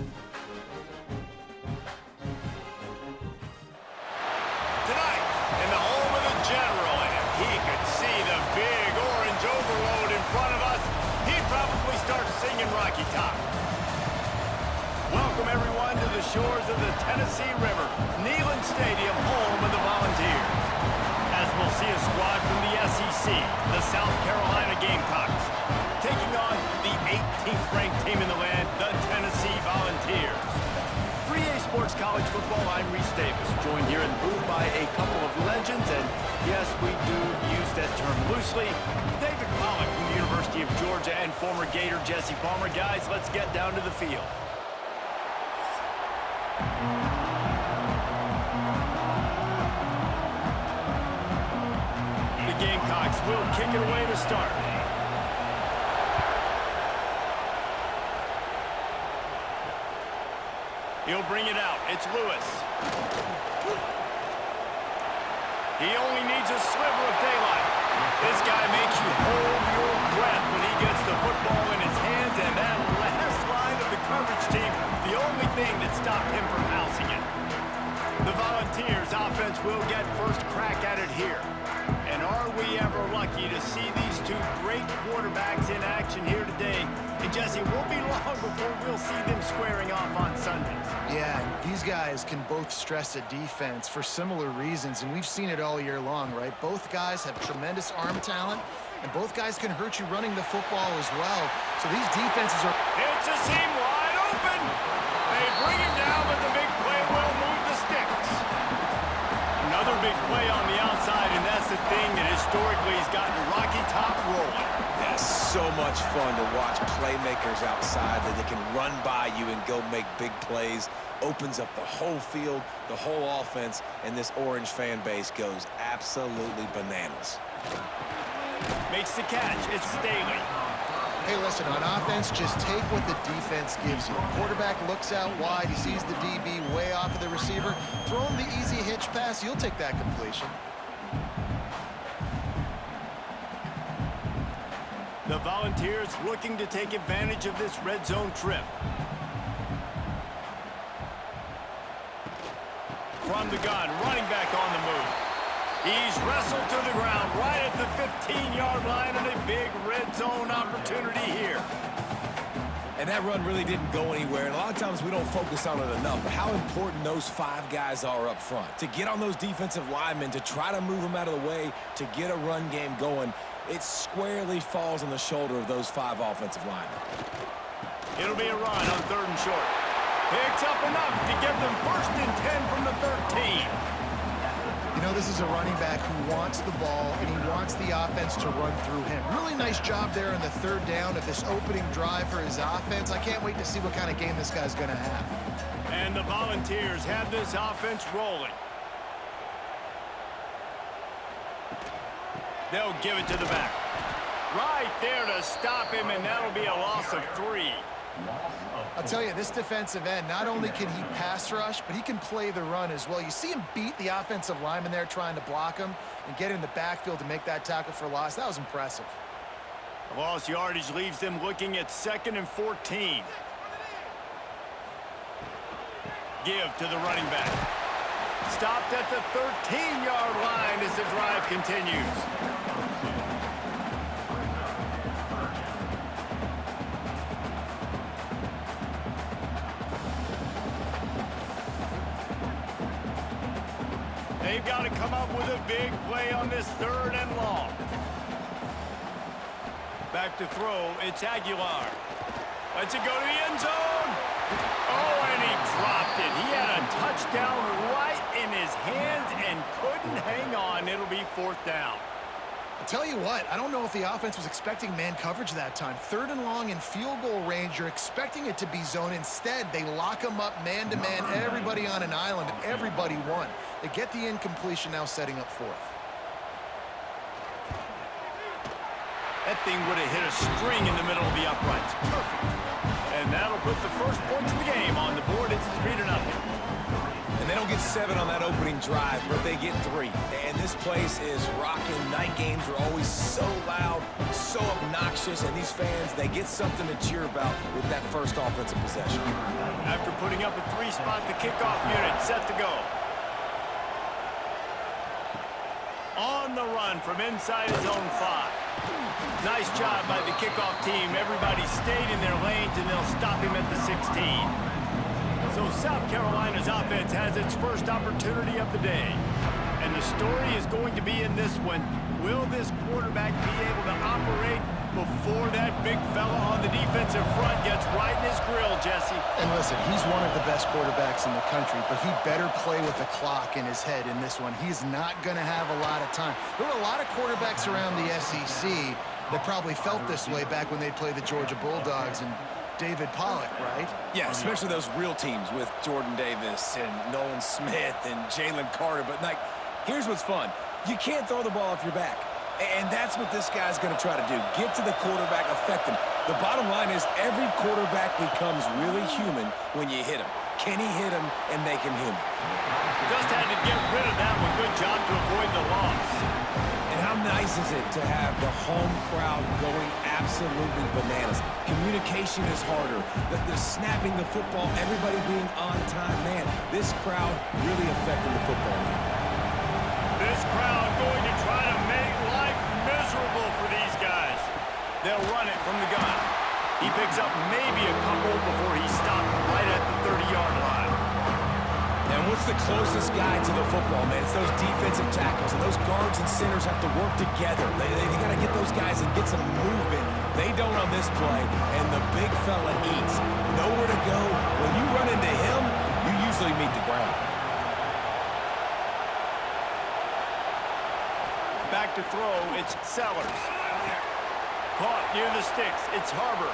Tonight, in the home of the General, and if he could see the big orange overload in front of us, he'd probably start singing Rocky Top. Welcome, everyone, to the shores of the Tennessee River, Neyland Stadium, home of the Volunteers. As we'll see a squad from the SEC, the South Carolina Gamecocks, taking on the 18th ranked team in the land, the Tennessee Volunteers. For EA Sports College Football, I'm Reese Davis, joined here in the booth by a couple of legends, and yes, we do use that term loosely. David Pollack from the University of Georgia and former Gator Jesse Palmer. Guys, let's get down to the field. The Gamecocks will kick it away to start. He'll bring it out. It's Lewis. He only needs a sliver of daylight. This guy makes you hold your breath when he gets the football in his hands, and that last line of the coverage team, the only thing that stopped him from housing it. The Volunteers offense will get first crack at it here. And are we ever lucky to see these two great quarterbacks in action here today? And Jesse, it won't be long before we'll see them squaring off on Sundays. Yeah, these guys can both stress a defense for similar reasons, and we've seen it all year long, right? Both guys have tremendous arm talent, and both guys can hurt you running the football as well. So these defenses are... It's a seam wide open. They bring him down, but the big play will move the sticks. Another big play on the outside, and that's the thing that historically has gotten Rocky Top rolling. That's so much fun to watch playmakers outside that they can run by you and go make big plays. Opens up the whole field, the whole offense, and this Orange fan base goes absolutely bananas. Makes the catch. It's Staley. Hey, listen, on offense, just take what the defense gives you. Quarterback looks out wide, he sees the DB way off of the receiver. Throw him the easy hitch pass, you'll take that completion. The Volunteers looking to take advantage of this red zone trip. From the gun, running back on the move. He's wrestled to the ground right at the 15-yard line, and a big red zone opportunity here. And that run really didn't go anywhere, and a lot of times we don't focus on it enough, but how important those 5 guys are up front. To get on those defensive linemen, to try to move them out of the way, to get a run game going, it squarely falls on the shoulder of those 5 offensive linemen. It'll be a run on 3rd and short. Picks up enough to give them 1st and 10 from the 13. You know, this is a running back who wants the ball, and he wants the offense to run through him. Really nice job there on the 3rd down of this opening drive for his offense. I can't wait to see what kind of game this guy's going to have. And the Volunteers have this offense rolling. They'll give it to the back. Right there to stop him, and that'll be a loss of 3. I'll tell you, this defensive end, not only can he pass rush, but he can play the run as well. You see him beat the offensive lineman there trying to block him and get in the backfield to make that tackle for loss. That was impressive. The lost yardage leaves them looking at 2nd and 14. Give to the running back. Stopped at the 13-yard line as the drive continues. They've got to come up with a big play on this 3rd and long. Back to throw, it's Aguilar. Lets it go to the end zone. Oh, and he dropped it. He had a touchdown right in his hands and couldn't hang on. It'll be 4th down. I'll tell you what, I don't know if the offense was expecting man coverage that time. 3rd and long in field goal range, you're expecting it to be zone. Instead, they lock him up man-to-man, everybody on an island, and everybody won. They get the incompletion, now setting up 4th. That thing would have hit a string in the middle of the uprights. Perfect. And that'll put the first points of the game on the board. It's 3-0. And they don't get 7 on that opening drive, but they get 3. And this place is rocking. Night games are always so loud, so obnoxious, and these fans, they get something to cheer about with that first offensive possession. after putting up a 3-spot, the kickoff unit set to go. On the run from inside his own 5. Nice job by the kickoff team. Everybody stayed in their lanes, and they'll stop him at the 16. So South Carolina's offense has its first opportunity of the day. And the story is going to be in this one. Will this quarterback be able to operate before that big fella on the defensive front gets right in his grill, Jesse? And listen, he's one of the best quarterbacks in the country, but he better play with the clock in his head in this one. He's not going to have a lot of time. There were a lot of quarterbacks around the SEC that probably felt this way back when they played the Georgia Bulldogs and David Pollock, right? Yeah, especially those real teams with Jordan Davis and Nolan Smith and Jalen Carter. But, like, here's what's fun. You can't throw the ball off your back. And that's what this guy's going to try to do. Get to the quarterback, affect him. The bottom line is every quarterback becomes really human when you hit him. Can he hit him and make him human? Just had to get rid of that one. Good job to avoid the loss. And how nice is it to have the home crowd going absolutely bananas? Communication is harder. The snapping the football, everybody being on time. Man, this crowd really affecting the football now. This crowd going to try to make life miserable for these guys. They'll run it from the gun. He picks up maybe a couple before he stopped right at the 30-yard line. And what's the closest guy to the football, man? It's those defensive tackles, and those guards and centers have to work together. They got to get those guys and get some movement. They don't on this play, and the big fella eats. Nowhere to go. When you run into him, you usually meet the ground. Back to throw, it's Sellers. Caught near the sticks, it's Harbor.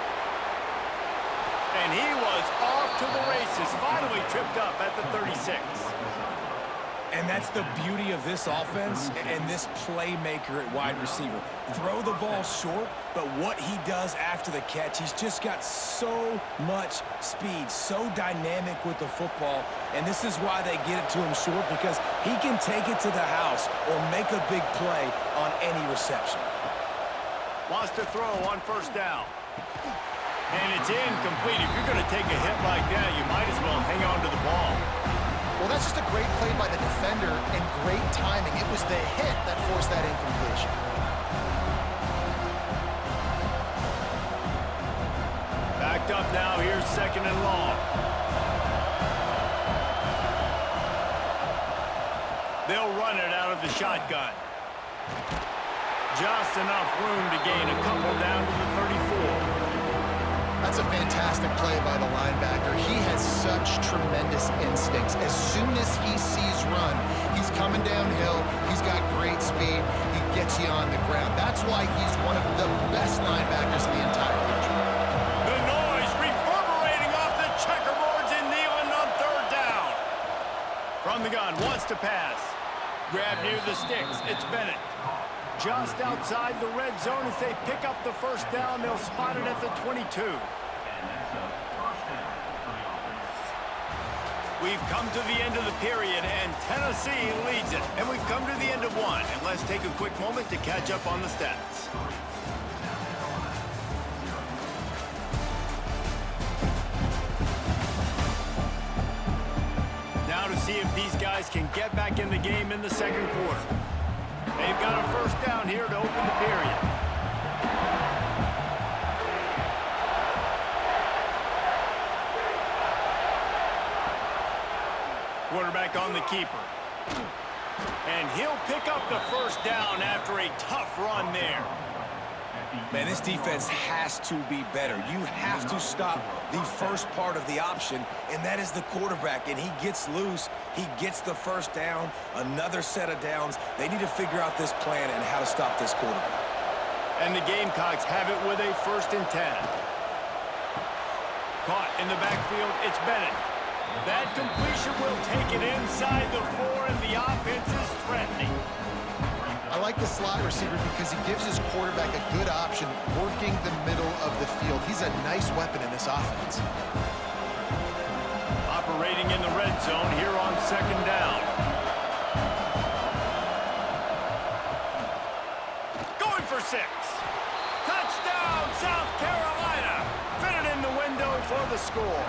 And he was off to the races, finally tripped up at the 36. And that's the beauty of this offense and this playmaker at wide receiver. Throw the ball short, but what he does after the catch, he's just got so much speed, so dynamic with the football. And this is why they get it to him short, because he can take it to the house or make a big play on any reception. Wants to throw on first down. And it's incomplete. If you're going to take a hit like that, you might as well hang on to the ball. Well, that's just a great play by the defender and great timing. It was the hit that forced that incompletion. Backed up now. Here's second and long. They'll run it out of the shotgun. Just enough room to gain a couple down to the 34. That's a fantastic play by the linebacker. He has such tremendous instincts. As soon as he sees run, he's coming downhill. He's got great speed. He gets you on the ground. That's why he's one of the best linebackers in the entire country. The noise reverberating off the checkerboards in Neyland on third down. From the gun, wants to pass. Grab near the sticks. It's Bennett. Just outside the red zone as they pick up the first down. They'll spot it at the 22. We've come to the end of the period, and Tennessee leads it. And we've come to the end of one. And let's take a quick moment to catch up on the stats. Now to see if these guys can get back in the game in the second quarter. They've got a first down here to open the period. Quarterback on the keeper. And he'll pick up the first down after a tough run there. Man, this defense has to be better. You have to stop the first part of the option, and that is the quarterback. And he gets loose. He gets the first down, another set of downs. They need to figure out this plan and how to stop this quarterback. And the Gamecocks have it with a 1st and 10. Caught in the backfield, it's Bennett. That completion will take it inside the 4, and the offense is threatening. I like the slot receiver because he gives his quarterback a good option working the middle of the field. He's a nice weapon in this offense. Operating in the red zone here on second down. Going for 6. Touchdown, South Carolina. Fitted in the window for the score.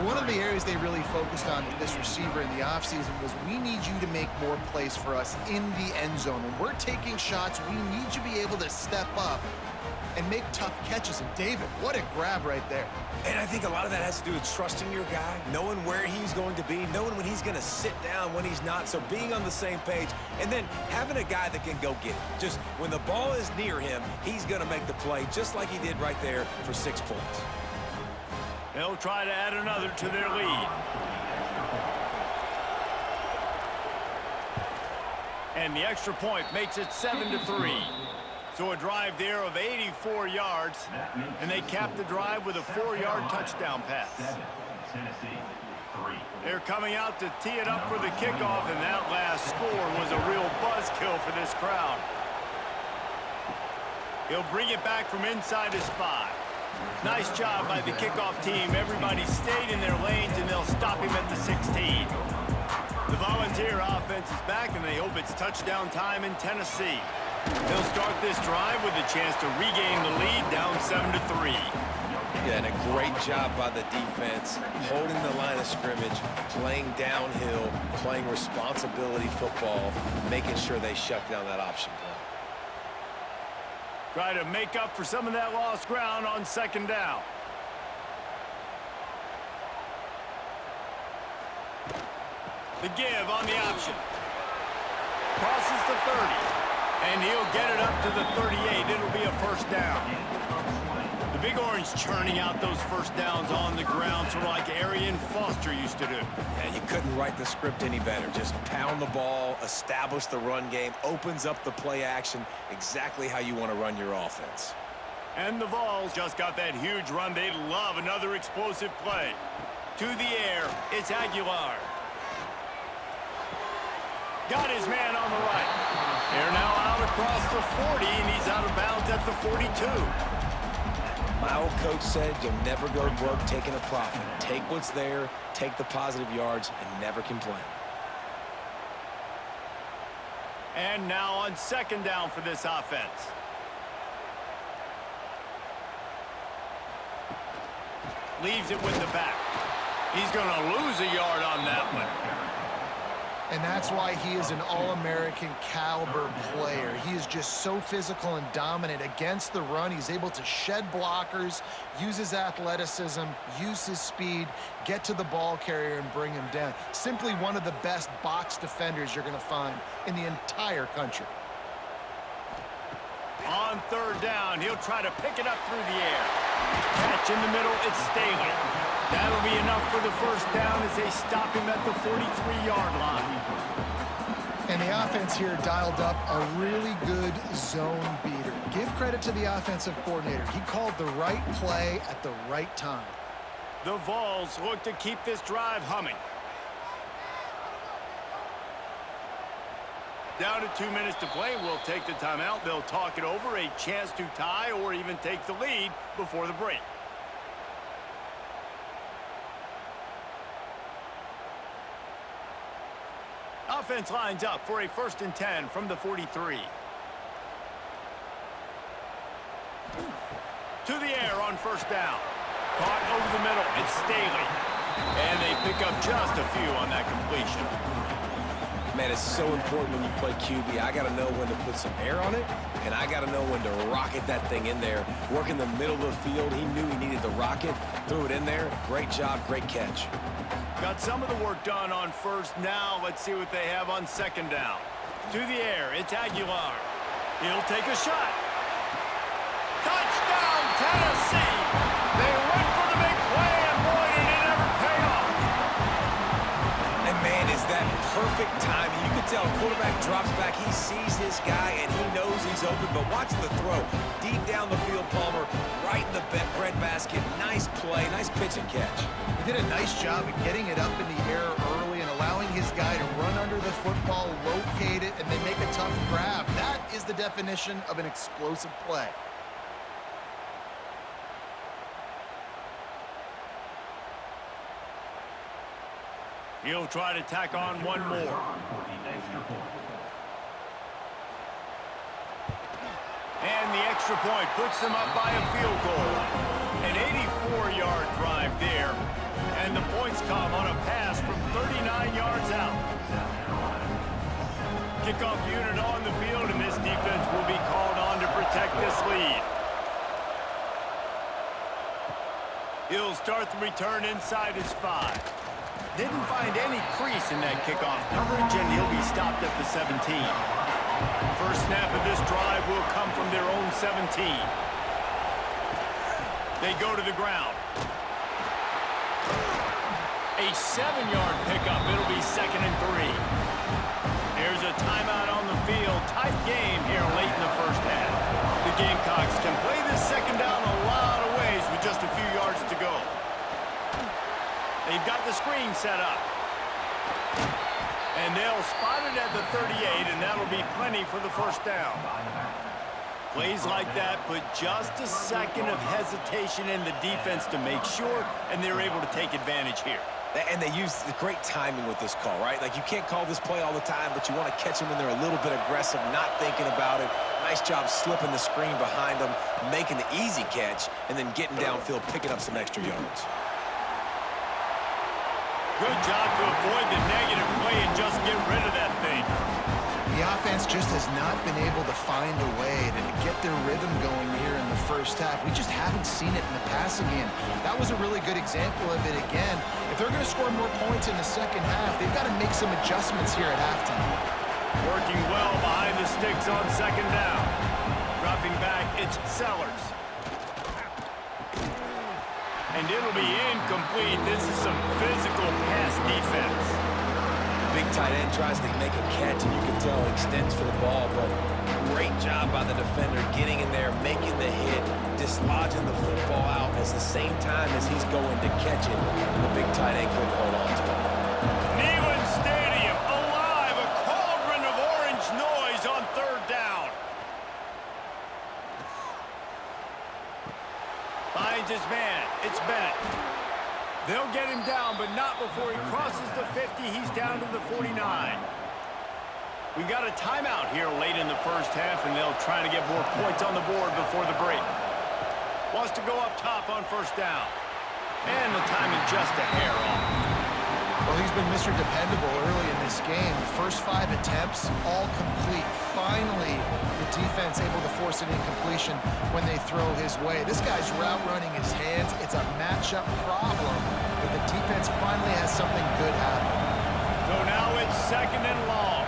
One of the areas they really focused on with this receiver in the offseason was we need you to make more plays for us in the end zone. When we're taking shots, we need you to be able to step up and make tough catches. And David, what a grab right there. And I think a lot of that has to do with trusting your guy, knowing where he's going to be, knowing when he's going to sit down, when he's not. So being on the same page, and then having a guy that can go get it. Just when the ball is near him, he's going to make the play just like he did right there for 6 points. They'll try to add another to their lead. And the extra point makes it 7-3. So a drive there of 84 yards, and they cap the drive with a 4-yard touchdown pass. They're coming out to tee it up for the kickoff, and that last score was a real buzzkill for this crowd. He'll bring it back from inside his 5. Nice job by the kickoff team. Everybody stayed in their lanes, and they'll stop him at the 16. The Volunteer offense is back, and they hope it's touchdown time in Tennessee. They'll start this drive with a chance to regain the lead, down 7-3. Yeah, and a great job by the defense, holding the line of scrimmage, playing downhill, playing responsibility football, making sure they shut down that option play. Try to make up for some of that lost ground on 2nd down. The give on the option. Crosses the 30. And he'll get it up to the 38. It'll be a 1st down. The Big Orange churning out those 1st downs on the ground, sort of like Arian Foster used to do. And you couldn't write the script any better. Just pound the ball, establish the run game, opens up the play action, exactly how you want to run your offense. And the Vols just got that huge run. They love another explosive play. To the air, it's Aguilar. Got his man on the right. They're now out across the 40, and he's out of bounds at the 42. My old coach said you'll never go broke taking a profit. Take what's there, take the positive yards, and never complain. And now on 2nd down for this offense. Leaves it with the back. He's going to lose a yard on that one. And that's why he is an All-American caliber player. He is just so physical and dominant against the run. He's able to shed blockers, use his athleticism, use his speed, get to the ball carrier and bring him down. Simply one of the best box defenders you're going to find in the entire country. On 3rd down, he'll try to pick it up through the air. Catch in the middle, it's Staley. That'll be enough for the 1st down as they stop him at the 43-yard line. And the offense here dialed up a really good zone beater. Give credit to the offensive coordinator. He called the right play at the right time. The Vols look to keep this drive humming. Down to 2 minutes to play. We'll take the timeout. They'll talk it over. A chance to tie or even take the lead before the break. Offense lines up for a 1st and 10 from the 43. To the air on 1st down. Caught over the middle. It's Staley. And they pick up just a few on that completion. Man, it's so important when you play QB. I got to know when to put some air on it, and I got to know when to rocket that thing in there. Work in the middle of the field. He knew he needed the rocket. Threw it in there. Great job, great catch. Got some of the work done on 1st. Now let's see what they have on 2nd down. To the air, it's Aguilar. He'll take a shot. Touchdown, Tennessee! They went for the big play, and boy, did it ever pay off. And man, is that perfect timing. You can tell quarterback drops back. He sees his guy, and he knows he's open. But watch the throw. Deep down the field, Palmer, right in the breadbasket. Nice play, nice pitch and catch. He did a nice job of getting it up in the air early and allowing his guy to run under the football, locate it, and then make a tough grab. That is the definition of an explosive play. He'll try to tack on one more. And the extra point puts them up by a field goal. An 84-yard drive there. And the Kickoff unit on the field, and this defense will be called on to protect this lead. He'll start the return inside his 5. Didn't find any crease in that kickoff coverage, and he'll be stopped at the 17. First snap of this drive will come from their own 17. They go to the ground. A 7-yard pickup. It'll be 2nd and 3. There's a timeout on the field. Tight game here late in the first half. The Gamecocks can play this second down a lot of ways with just a few yards to go. They've got the screen set up. And they'll spot it at the 38, and that'll be plenty for the first down. Plays like that put just a second of hesitation in the defense to make sure, and they're able to take advantage here. And they use the great timing with this call, right? Like, you can't call this play all the time, but you want to catch them when they're a little bit aggressive, not thinking about it. Nice job slipping the screen behind them, making the easy catch, and then getting downfield, picking up some extra yards. Good job to avoid the negative play and just get rid of that thing. The offense just has not been able to find a way to get their rhythm going here in the first half. We just haven't seen it in the passing game. That was a really good example of it again. If they're going to score more points in the second half, they've got to make some adjustments here at halftime. Working well behind the sticks on second down. Dropping back, it's Sellers. And it'll be incomplete. This is some physical pass defense. Big tight end tries to make a catch, and you can tell it extends for the ball, but great job by the defender getting in there, making the hit, dislodging the football out at the same time as he's going to catch it, and the big tight end couldn't hold on to it. Neyland Stadium alive, a cauldron of orange noise on third down. Finds his man, it's Bennett. They'll get him down, but not before he crosses the 50. He's down to the 49. We've got a timeout here late in the first half, and they'll try to get more points on the board before the break. Wants to go up top on first down. And the timing just a hair off. Well, he's been Mr. Dependable early in this game. The first 5 attempts, all complete. Finally, the defense able to force an incompletion when they throw his way. This guy's route running his hands. It's a matchup problem, but the defense finally has something good happen. So now it's 2nd and long.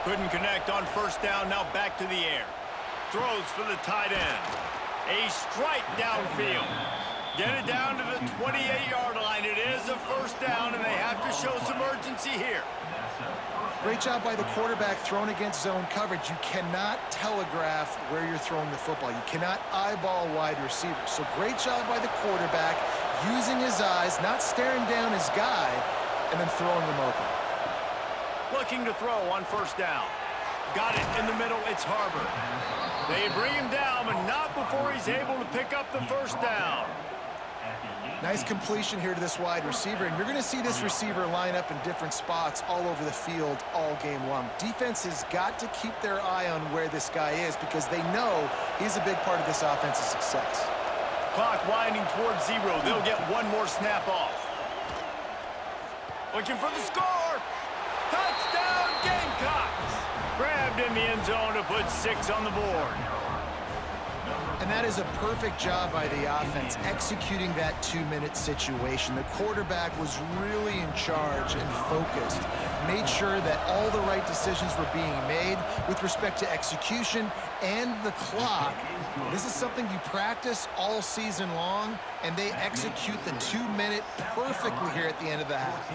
Couldn't connect on first down, now back to the air. Throws for the tight end. A strike downfield. Get it down to the 28-yard line. It is a first down, and they have to show some urgency here. Great job by the quarterback thrown against zone coverage. You cannot telegraph where you're throwing the football. You cannot eyeball wide receivers. So great job by the quarterback using his eyes, not staring down his guy, and then throwing him open. Looking to throw on first down. Got it in the middle. It's Harbor. They bring him down, but not before he's able to pick up the first down. Nice completion here to this wide receiver, and you're going to see this receiver line up in different spots all over the field all game long. Defense has got to keep their eye on where this guy is because they know he's a big part of this offense's success. Clock winding towards 0. They'll get one more snap off. Looking for the score. Touchdown, Gamecocks. Grabbed in the end zone to put 6 on the board. And that is a perfect job by the offense, executing that 2-minute situation. The quarterback was really in charge and focused, made sure that all the right decisions were being made with respect to execution and the clock. This is something you practice all season long, and they execute the 2-minute perfectly here at the end of the half.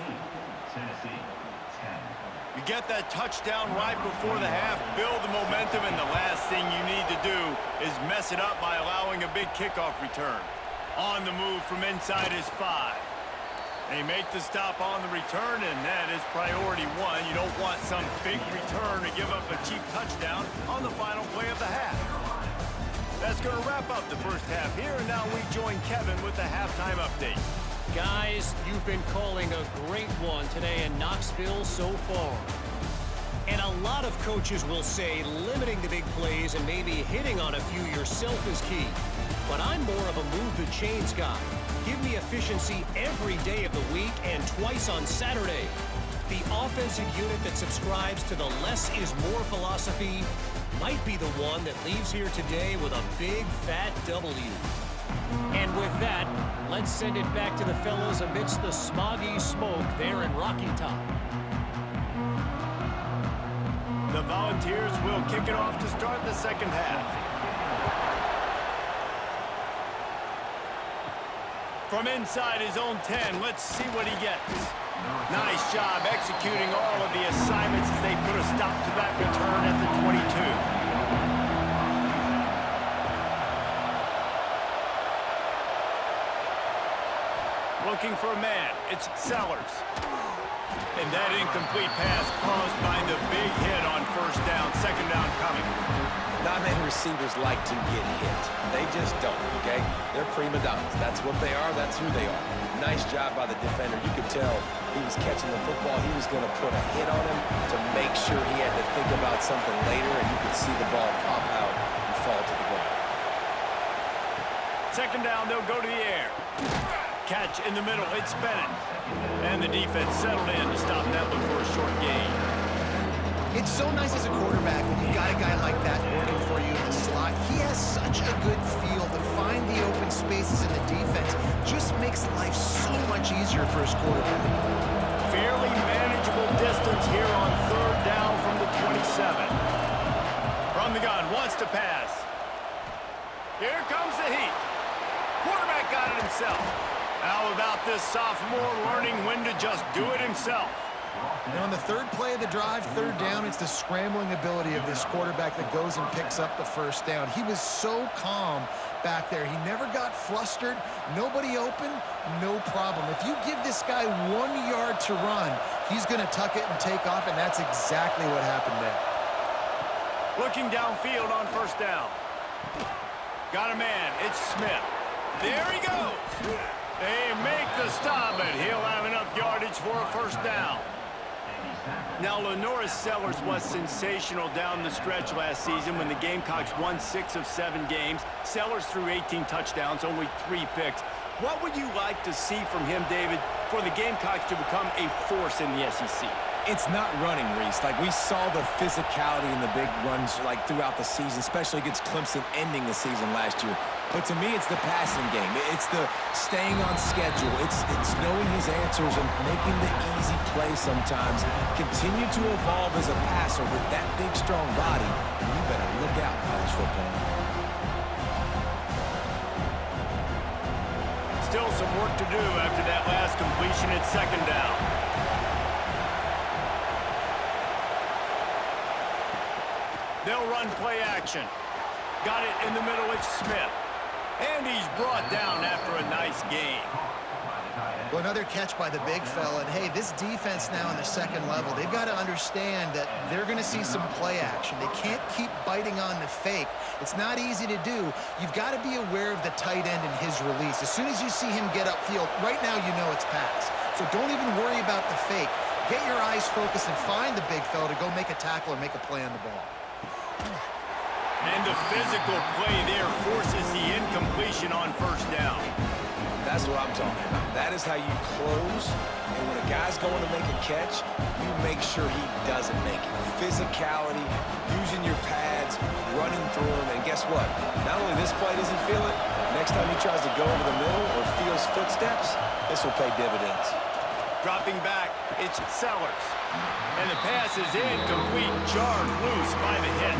You get that touchdown right before the half, build the momentum, and the last thing you need to do is mess it up by allowing a big kickoff return. On the move from inside his 5. They make the stop on the return, and that is priority 1. You don't want some big return to give up a cheap touchdown on the final play of the half. That's going to wrap up the first half here, and now we join Kevin with the halftime update. Guys, you've been calling a great one today in Knoxville so far. And a lot of coaches will say limiting the big plays and maybe hitting on a few yourself is key. But I'm more of a move the chains guy. Give me efficiency every day of the week and twice on Saturday. The offensive unit that subscribes to the less is more philosophy might be the one that leaves here today with a big, fat W. And with that, let's send it back to the fellas amidst the smoggy smoke there in Rocky Top. The Volunteers will kick it off to start the second half. From inside his own 10, let's see what he gets. Nice job executing all of the assignments as they put a stop to that return at the 22. Looking for a man, it's Sellers. And that incomplete pass caused by the big hit on first down, second down coming. Not many receivers like to get hit. They just don't, okay? They're prima donnas. That's what they are. That's who they are. Nice job by the defender. You could tell he was catching the football. He was going to put a hit on him to make sure he had to think about something later, and you could see the ball pop out and fall to the ground. Second down, they'll go to the air. Catch in the middle, it's Bennett. And the defense settled in to stop that one for a short gain. It's so nice as a quarterback when you've got a guy like that working for you in the slot. He has such a good feel to find the open spaces in the defense. Just makes life so much easier for his quarterback. Fairly manageable distance here on third down from the 27. From the gun, wants to pass. Here comes the heat. Quarterback got it himself. How about this sophomore learning when to just do it himself? And on the third play of the drive, third down, it's the scrambling ability of this quarterback that goes and picks up the first down. He was so calm back there. He never got flustered. Nobody open, no problem. If you give this guy 1 yard to run, he's going to tuck it and take off, and that's exactly what happened there. Looking downfield on first down. Got a man, it's Smith. There he goes. They make the stop, but he'll have enough yardage for a first down. Now, Lenoris Sellers was sensational down the stretch last season when the Gamecocks won 6 of 7 games. Sellers threw 18 touchdowns, only 3 picks. What would you like to see from him, David, for the Gamecocks to become a force in the SEC? It's not running, Reese. Like, we saw the physicality in the big runs, like, throughout the season, especially against Clemson ending the season last year. But to me, it's the passing game. It's the staying on schedule. It's knowing his answers and making the easy play sometimes. Continue to evolve as a passer with that big, strong body. And you better look out, college football. Still some work to do after that last completion at second down. They'll run play action. Got it in the middle, it's Smith. And he's brought down after a nice gain. Well, another catch by the big fella. And, hey, this defense now in the second level, they've got to understand that they're going to see some play action. They can't keep biting on the fake. It's not easy to do. You've got to be aware of the tight end and his release. As soon as you see him get upfield, right now you know it's pass. So don't even worry about the fake. Get your eyes focused and find the big fella to go make a tackle or make a play on the ball. And the physical play there forces the incompletion on first down. That's what I'm talking about. That is how you close. And when a guy's going to make a catch, you make sure he doesn't make it. Physicality, using your pads, running through him. And guess what? Not only this play does he feel it, next time he tries to go over the middle or feels footsteps, this will pay dividends. Dropping back, it's Sellers. And the pass is incomplete, jarred loose by the hit.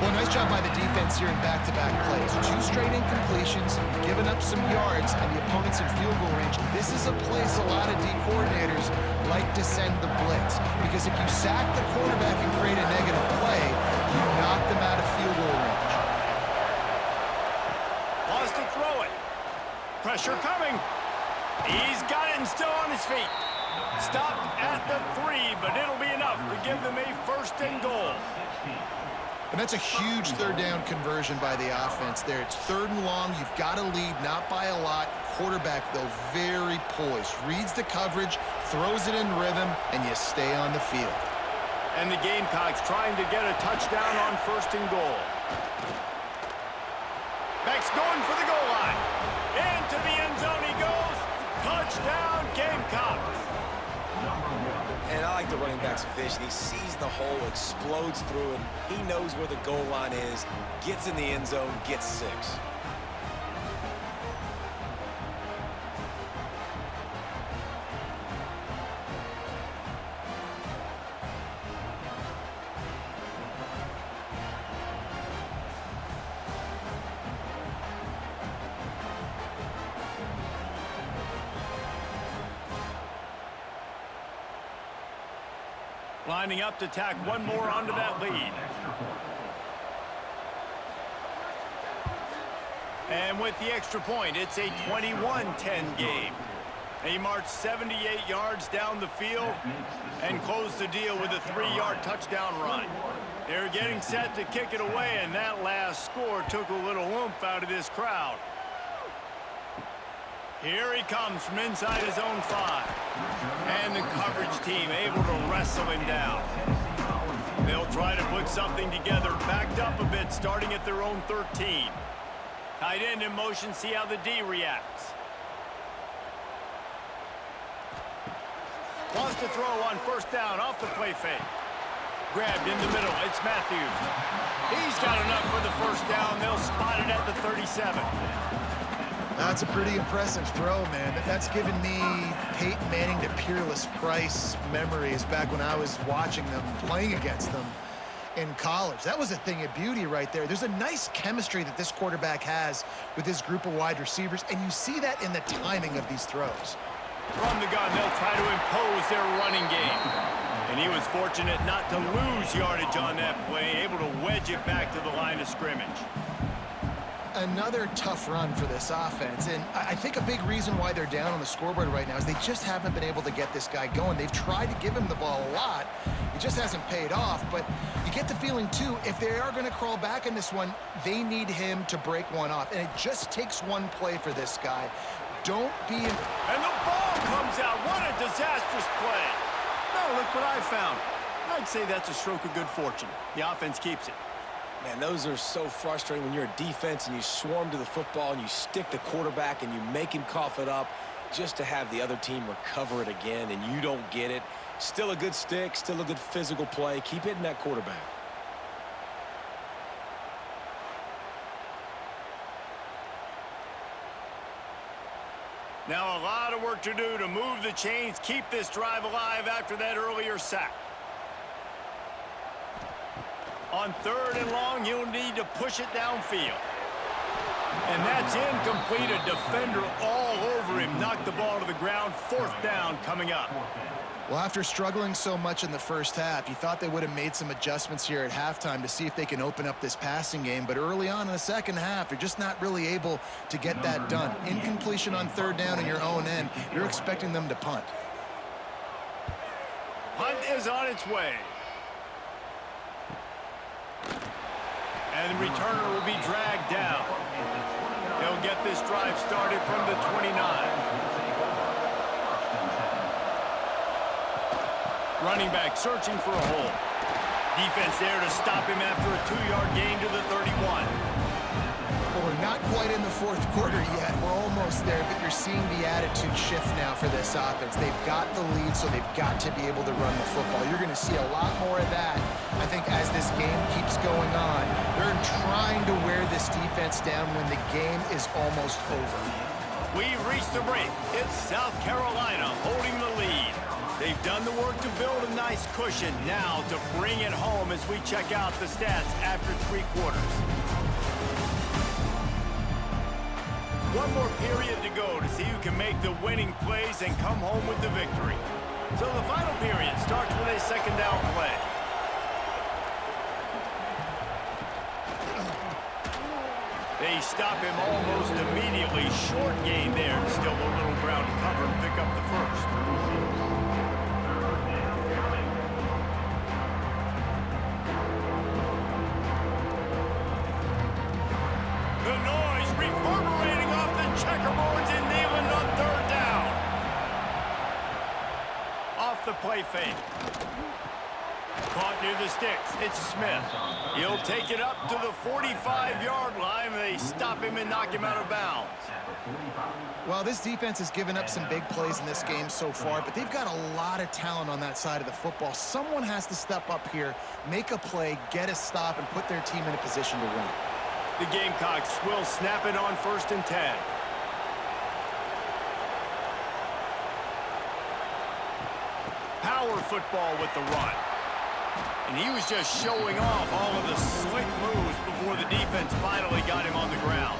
Well, nice job by the defense here in back-to-back plays. 2 straight incompletions, giving up some yards, and the opponent's in field goal range. This is a place a lot of D coordinators like to send the blitz, because if you sack the quarterback and create a negative play, you knock them out of field goal range. Wants to throw it. Pressure coming. He's got it and still on his feet. Stopped at the 3, but it'll be enough to give them a first and goal. And that's a huge third down conversion by the offense there. It's 3rd and long. You've got to lead, not by a lot. Quarterback, though, very poised. Reads the coverage, throws it in rhythm, and you stay on the field. And the Gamecocks trying to get a touchdown on first and goal. Beck's going for the goal line. Into the end zone he goes. Touchdown, Gamecocks. And I like the running back's vision. He sees the hole, explodes through it. He knows where the goal line is, gets in the end zone, gets 6. Lining up to tack one more onto that lead. And with the extra point, it's a 21-10 game. They marched 78 yards down the field and closed the deal with a 3-yard touchdown run. They're getting set to kick it away, and that last score took a little oomph out of this crowd. Here he comes from inside his own 5. And the coverage team able to wrestle him down. They'll try to put something together, backed up a bit, starting at their own 13. Tight end in motion, see how the D reacts. Wants to throw on first down off the play fake. Grabbed in the middle, it's Matthews. He's got enough for the first down. They'll spot it at the 37. That's a pretty impressive throw, man. That's given me Peyton Manning to Peerless Price memories back when I was watching them, playing against them in college. That was a thing of beauty right there. There's a nice chemistry that this quarterback has with his group of wide receivers, and you see that in the timing of these throws. From the gun, they'll try to impose their running game. And he was fortunate not to lose yardage on that play, able to wedge it back to the line of scrimmage. Another tough run for this offense, and I think a big reason why they're down on the scoreboard right now is they just haven't been able to get this guy going. They've tried to give him the ball a lot. It just hasn't paid off, but you get the feeling, too, if they are going to crawl back in this one, they need him to break one off, and it just takes one play for this guy. Don't be... And the ball comes out. What a disastrous play. No, look what I found. I'd say that's a stroke of good fortune. The offense keeps it. Man, those are so frustrating when you're a defense and you swarm to the football and you stick the quarterback and you make him cough it up just to have the other team recover it again and you don't get it. Still a good stick, still a good physical play. Keep hitting that quarterback. Now a lot of work to do to move the chains, keep this drive alive after that earlier sack. On 3rd and long, you'll need to push it downfield. And that's incomplete. A defender all over him. Knocked the ball to the ground. 4th down coming up. Well, after struggling so much in the first half, you thought they would have made some adjustments here at halftime to see if they can open up this passing game. But early on in the second half, you're just not really able to get that done. Incompletion on 3rd down in your own end. You're expecting them to punt. Punt is on its way. And the returner will be dragged down. They'll get this drive started from the 29. Running back searching for a hole. Defense there to stop him after a 2-yard gain to the 31. Well, we're not quite in the 4th quarter yet. We're almost there, but you're seeing the attitude shift now for this offense. They've got the lead, so they've got to be able to run the football. You're going to see a lot more of that, I think, as this game keeps going on. They're trying to wear this defense down when the game is almost over. We've reached the break. It's South Carolina holding the lead. They've done the work to build a nice cushion. Now to bring it home as we check out the stats after 3 quarters. One more period to go to see who can make the winning plays and come home with the victory. So the final period starts with a 2nd down play. They stop him almost immediately. Short gain there. Still a little ground to cover and pick up the first. The noise reverberating off the checkerboards in Neyland on 3rd down. Off the play fake. Caught out near the sticks. It's Smith. He'll take it up to the 45-yard line. They stop him and knock him out of bounds. Well, this defense has given up some big plays in this game so far, but they've got a lot of talent on that side of the football. Someone has to step up here, make a play, get a stop, and put their team in a position to win. The Gamecocks will snap it on 1st and 10. Power football with the run. And he was just showing off all of the slick moves before the defense finally got him on the ground.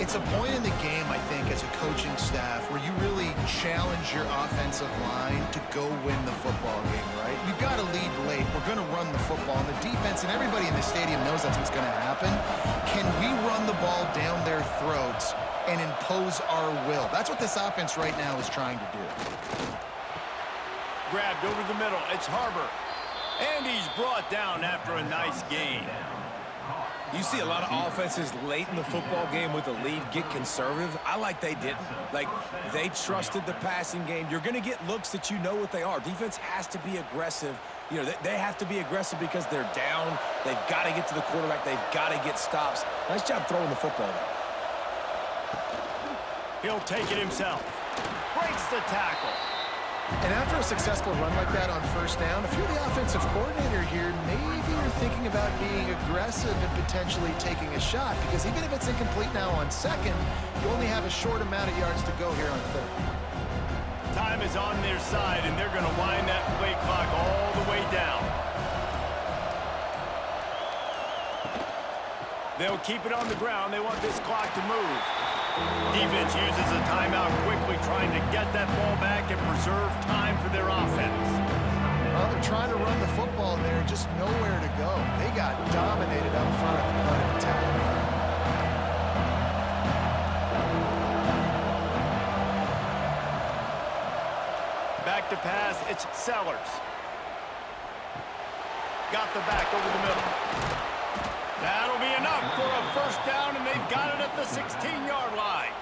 It's a point in the game, I think, as a coaching staff where you really challenge your offensive line to go win the football game, right? You've got to lead late. We're going to run the football. And the defense and everybody in the stadium knows that's what's going to happen. Can we run the ball down their throats and impose our will? That's what this offense right now is trying to do. Grabbed over the middle. It's Harbor. And he's brought down after a nice gain. You see a lot of offenses late in the football game with a lead get conservative. I like they didn't. Like, they trusted the passing game. You're going to get looks that you know what they are. Defense has to be aggressive. You know, they have to be aggressive because they're down. They've got to get to the quarterback. They've got to get stops. Nice job throwing the football there. He'll take it himself. Breaks the tackle. And after a successful run like that on 1st down, if you're the offensive coordinator here, maybe you're thinking about being aggressive and potentially taking a shot, because even if it's incomplete now on 2nd, you only have a short amount of yards to go here on 3rd. Time is on their side, and they're going to wind that play clock all the way down. They'll keep it on the ground. They want this clock to move. Defense uses a timeout quickly, trying to get that ball back and preserve time for their offense. Well, they're trying to run the football, and they're just nowhere to go. They got dominated up front at the point of attack. Back to pass, it's Sellers. Got the back over the middle. That'll be enough for a 1st down, and they've got it at the 16-yard line.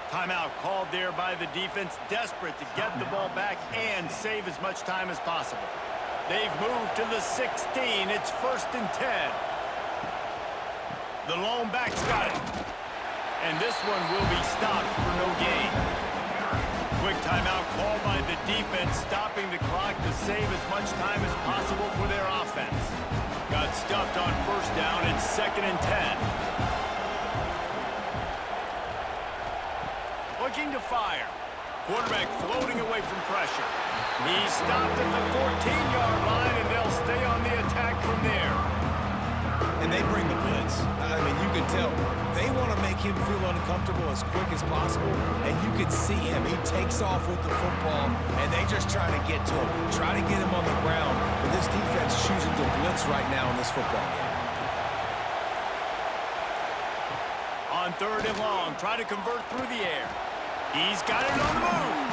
Timeout called there by the defense, desperate to get the ball back and save as much time as possible. They've moved to the 16. It's 1st and 10. The lone back's got it. And this one will be stopped for no gain. Quick timeout called by the defense, stopping the clock to save as much time as possible for their offense. Got stuffed on 1st down. It's 2nd and 10. Looking to fire. Quarterback floating away from pressure. He's stopped at the 14-yard line, and they'll stay on the attack from there. And they bring the blitz. I mean, you can tell they want to make him feel uncomfortable as quick as possible, and you can see him. He takes off with the football, and they just try to get to him, try to get him on the ground. But this defense is choosing to blitz right now in this football game. On 3rd and long, try to convert through the air. He's got it on the move.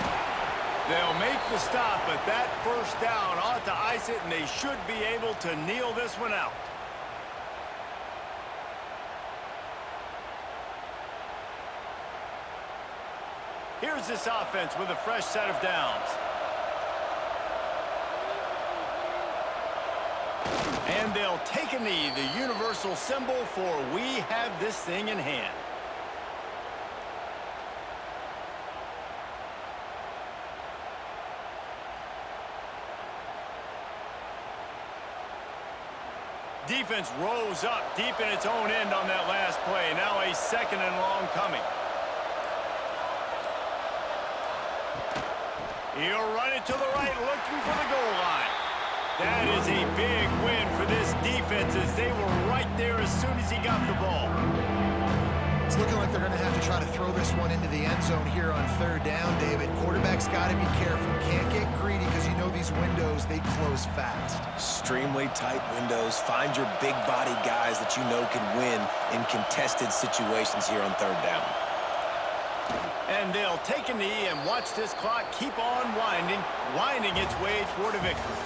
They'll make the stop, but that 1st down ought to ice it, and they should be able to kneel this one out. Here's this offense with a fresh set of downs. And they'll take a knee, the universal symbol for we have this thing in hand. Defense rose up deep in its own end on that last play. Now a 2nd and long coming. He'll run it to the right, looking for the goal line. That is a big win for this defense, as they were right there as soon as he got the ball. It's looking like they're going to have to try to throw this one into the end zone here on 3rd down, David. Quarterback's got to be careful. Can't get greedy, because you know these windows, they close fast. Extremely tight windows. Find your big body guys that you know can win in contested situations here on 3rd down. And they'll take a knee and watch this clock keep on winding its way toward a victory.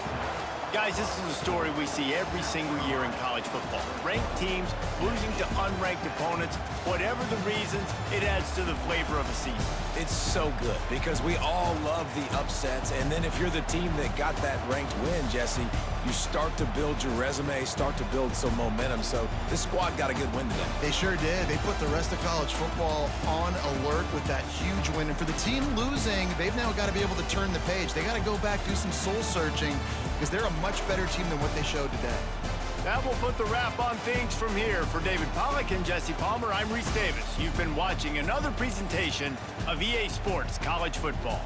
Guys, this is a story we see every single year in college football. Ranked teams losing to unranked opponents. Whatever the reasons, it adds to the flavor of a season. It's so good because we all love the upsets, and then if you're the team that got that ranked win, Jesse, you start to build your resume, start to build some momentum. So this squad got a good win today. They sure did. They put the rest of college football on alert with that huge win. And for the team losing, they've now got to be able to turn the page. They got to go back, do some soul searching, because they're a much better team than what they showed today. That will put the wrap on things from here. For David Pollack and Jesse Palmer, I'm Reese Davis. You've been watching another presentation of EA Sports College Football.